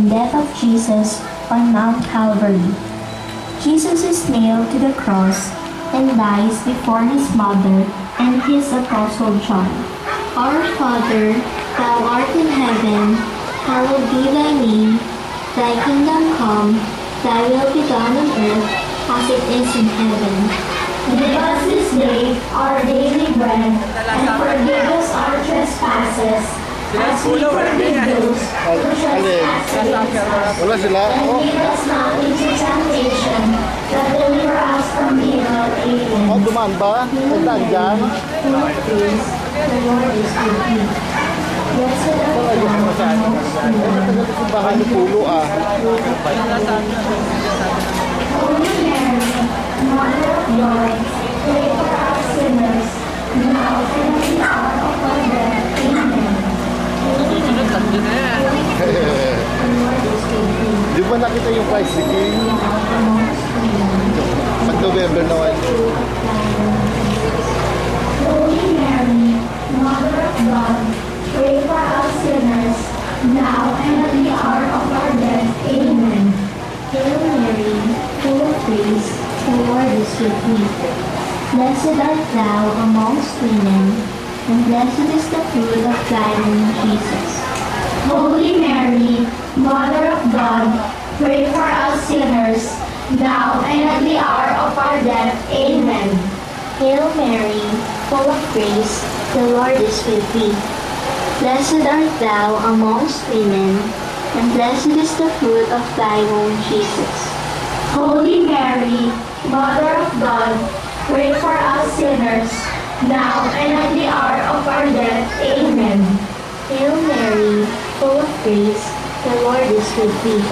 and death of Jesus on Mount Calvary. Jesus is nailed to the cross and dies before his mother and his apostle John. Our Father, thou art in heaven, hallowed be thy name. Thy kingdom come, thy will be done on earth as it is in heaven. Give us this day our daily bread, and forgive us our trespasses, as we forgive those who trespass against us. Wala sila. And lead us not into temptation, but deliver us from evil. Amen. Dumaan ba? Nagdaan dyan? Full of grace, the Lord is with thee. Blessed art thou amongst women. Bahay ni Pulo Holy Mary, Mother of God, pray for us sinners, now and at the hour of our death. Amen. Di ba nakita yung price ni King? Mag-November naman. Holy Mary, Mother of God, pray for us sinners, now and at the hour of our death. Amen. Hail Mary, full of grace, the Lord is with thee. Blessed art thou amongst women, and blessed is the fruit of thy womb, Jesus. Holy Mary, Mother of God, pray for us sinners, now and at the hour of our death. Amen. Hail Mary, full of grace, the Lord is with thee. Blessed art thou amongst women, and blessed is the fruit of thy womb, Jesus. Holy Mary, Mother of God, pray for us sinners, now and at the hour of our death. Amen. Hail Mary, full of grace, the Lord is with thee.